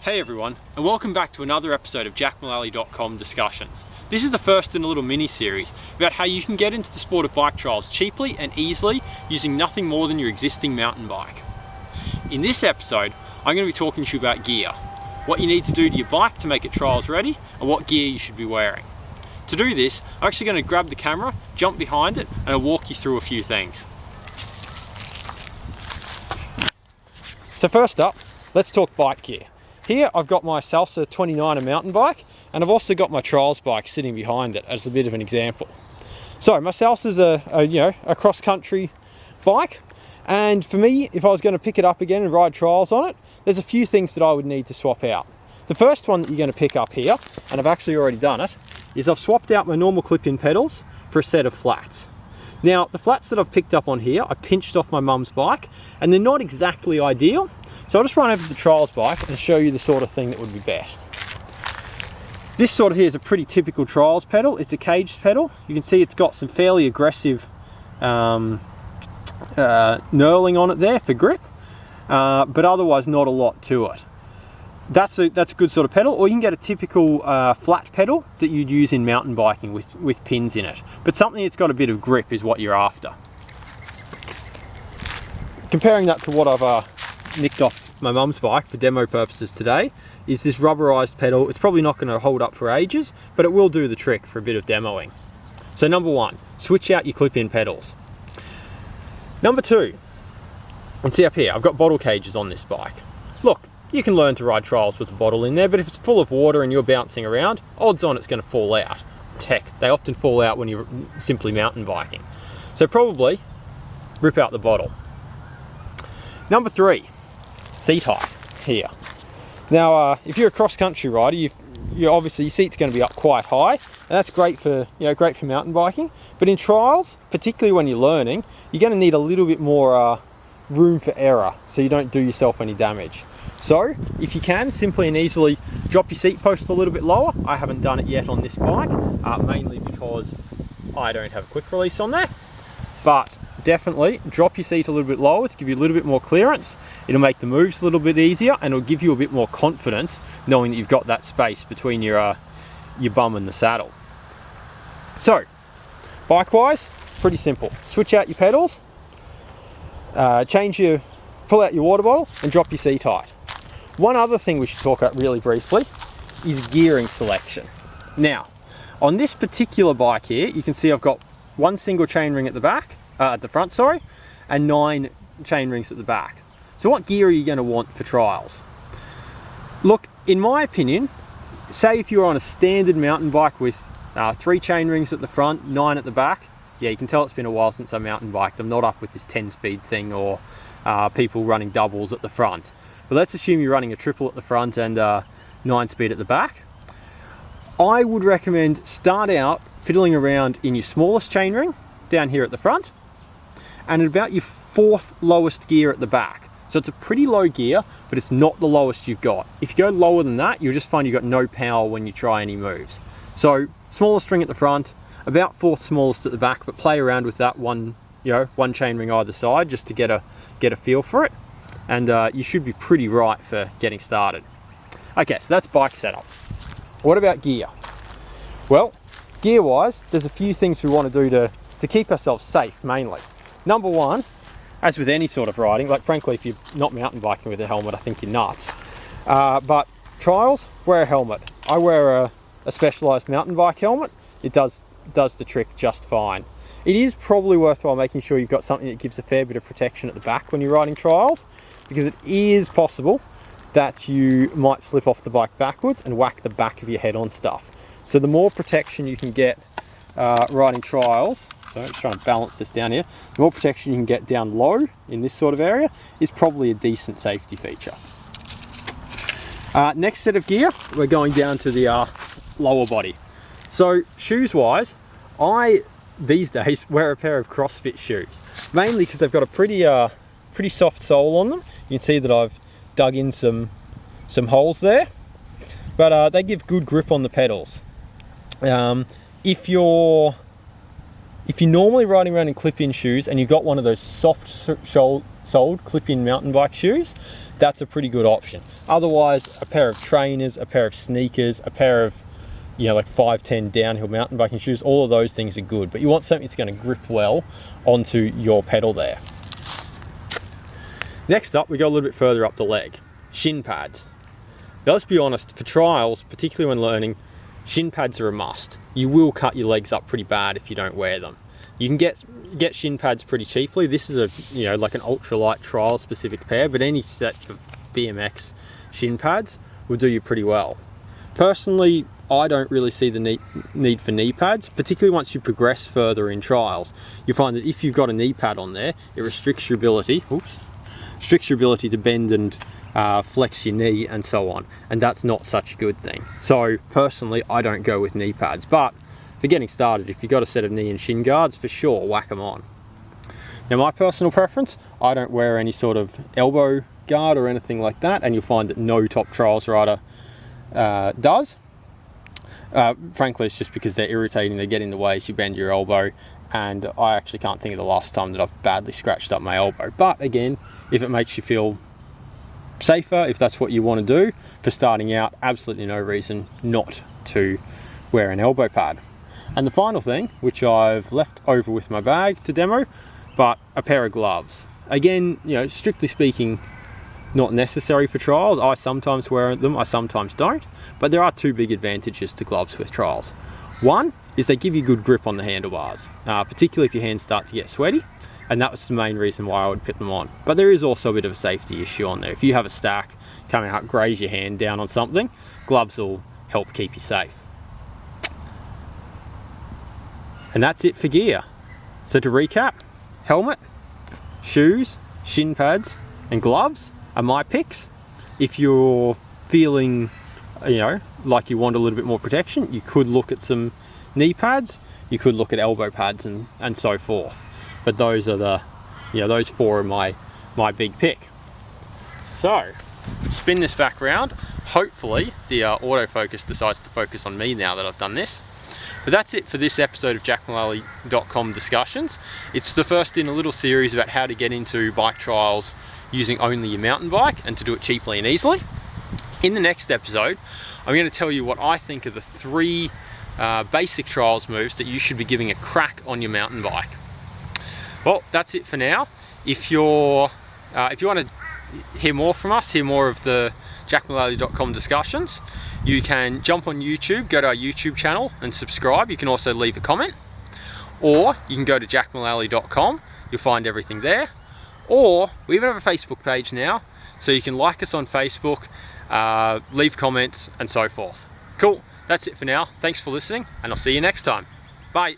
Hey everyone, and welcome back to another episode of JackMullaly.com Discussions. This is the first in a little mini-series about how you can get into the sport of bike trials cheaply and easily using nothing more than your existing mountain bike. In this episode, I'm going to be talking to you about gear, what you need to do to your bike to make it trials ready, and what gear you should be wearing. To do this, I'm actually going to grab the camera, jump behind it, and I'll walk you through a few things. So first up, let's talk bike gear. Here I've got my Salsa 29er mountain bike, and I've also got my trials bike sitting behind it as a bit of an example. So my Salsa's a cross-country bike, and for me, if I was going to pick it up again and ride trials on it, there's a few things that I would need to swap out. The first one that you're going to pick up here, and I've actually already done it, is I've swapped out my normal clip-in pedals for a set of flats. Now, the flats that I've picked up on here, I pinched off my mum's bike, and they're not exactly ideal. So I'll just run over to the trials bike and show you the sort of thing that would be best. This sort of here is a pretty typical trials pedal. It's a caged pedal. You can see it's got some fairly aggressive knurling on it there for grip, but otherwise not a lot to it. That's a good sort of pedal, or you can get a typical flat pedal that you'd use in mountain biking with pins in it. But something that's got a bit of grip is what you're after. Comparing that to what I've nicked off my mum's bike for demo purposes today is this rubberized pedal. It's probably not going to hold up for ages, but it will do the trick for a bit of demoing. So number one, switch out your clip-in pedals. Number two, and see up here, I've got bottle cages on this bike. Look, you can learn to ride trials with a bottle in there, but if it's full of water and you're bouncing around, odds on it's going to fall out. Heck, they often fall out when you're simply mountain biking. So probably rip out the bottle. Number three, seat height here. Now, if you're a cross-country rider, you obviously your seat's going to be up quite high, and that's great for mountain biking. But in trials, particularly when you're learning, you're going to need a little bit more room for error, so you don't do yourself any damage. So, if you can, simply and easily drop your seat post a little bit lower. I haven't done it yet on this bike, mainly because I don't have a quick release on there. But definitely drop your seat a little bit lower to give you a little bit more clearance. It'll make the moves a little bit easier, and it'll give you a bit more confidence knowing that you've got that space between your bum and the saddle. So, bike-wise, pretty simple. Switch out your pedals, pull out your water bottle, and drop your seat height. One other thing we should talk about really briefly is gearing selection. Now, on this particular bike here, you can see I've got one single chainring at the front, and 9 chain rings at the back. So what gear are you going to want for trials? Look, in my opinion, say if you're on a standard mountain bike with 3 chain rings at the front, 9 at the back, yeah, you can tell it's been a while since I mountain biked. I'm not up with this 10-speed thing or people running doubles at the front. But let's assume you're running a triple at the front and 9-speed at the back. I would recommend start out fiddling around in your smallest chainring down here at the front, and at about your 4th lowest gear at the back. So it's a pretty low gear, but it's not the lowest you've got. If you go lower than that, you'll just find you've got no power when you try any moves. So smallest string at the front, about 4th smallest at the back, but play around with that one chain ring either side just to get a feel for it, and you should be pretty right for getting started. Okay, so that's bike setup. What about gear? Well, gear wise, there's a few things we want to do to keep ourselves safe mainly. Number one, as with any sort of riding, like frankly if you're not mountain biking with a helmet, I think you're nuts. But trials, wear a helmet. I wear a specialized mountain bike helmet. It does the trick just fine. It is probably worthwhile making sure you've got something that gives a fair bit of protection at the back when you're riding trials, because it is possible that you might slip off the bike backwards and whack the back of your head on stuff. So the more protection you can get riding trials, so let's try and balance this down here, the more protection you can get down low in this sort of area is probably a decent safety feature. Next set of gear, we're going down to the lower body. So shoes wise, I these days wear a pair of CrossFit shoes, mainly because they've got a pretty soft sole on them. You can see that I've dug in some holes there, but they give good grip on the pedals. If if you're normally riding around in clip-in shoes and you've got one of those soft-soled clip-in mountain bike shoes, that's a pretty good option. Otherwise, a pair of trainers, a pair of sneakers, a pair of, you know, like 510 downhill mountain biking shoes, all of those things are good, but you want something that's going to grip well onto your pedal there. Next up, we go a little bit further up the leg, shin pads. Now, let's be honest, for trials, particularly when learning, shin pads are a must. You will cut your legs up pretty bad if you don't wear them. You can get shin pads pretty cheaply. This is a, you know, like an ultralight trial specific pair, but any set of BMX shin pads will do you pretty well. Personally, I don't really see the need for knee pads, particularly once you progress further in trials. You find that if you've got a knee pad on there, it restricts your ability, to bend and flex your knee and so on, and that's not such a good thing. So personally, I don't go with knee pads, but for getting started, if you've got a set of knee and shin guards, for sure, whack them on. Now, my personal preference, I don't wear any sort of elbow guard or anything like that, and you'll find that no top trials rider does. Frankly, it's just because they're irritating, they get in the way as you bend your elbow, and I actually can't think of the last time that I've badly scratched up my elbow. But again, if it makes you feel safer, if that's what you want to do for starting out, absolutely no reason not to wear an elbow pad. And the final thing, which I've left over with my bag to demo, but a pair of gloves. Again, you know, strictly speaking, not necessary for trials. I sometimes wear them, I sometimes don't, but there are two big advantages to gloves with trials. One is they give you good grip on the handlebars, particularly if your hands start to get sweaty, and that was the main reason why I would put them on. But there is also a bit of a safety issue on there. If you have a stack coming up, graze your hand down on something, gloves will help keep you safe. And that's it for gear. So to recap, helmet, shoes, shin pads, and gloves are my picks. If you're feeling, you know, like you want a little bit more protection, you could look at some knee pads, you could look at elbow pads and so forth. But those are the, you know, those four are my big pick. So, spin this back around. Hopefully the autofocus decides to focus on me now that I've done this. But that's it for this episode of jackmullally.com discussions. It's the first in a little series about how to get into bike trials using only your mountain bike and to do it cheaply and easily. In the next episode, I'm going to tell you what I think are the 3 basic trials moves that you should be giving a crack on your mountain bike. Well, that's it for now. If you want to hear more from us, hear more of the jackmullally.com discussions, you can jump on YouTube, go to our YouTube channel and subscribe. You can also leave a comment, or you can go to jackmullally.com. You'll find everything there. Or we even have a Facebook page now, so you can like us on Facebook, leave comments and so forth. Cool, that's it for now. Thanks for listening, and I'll see you next time. Bye.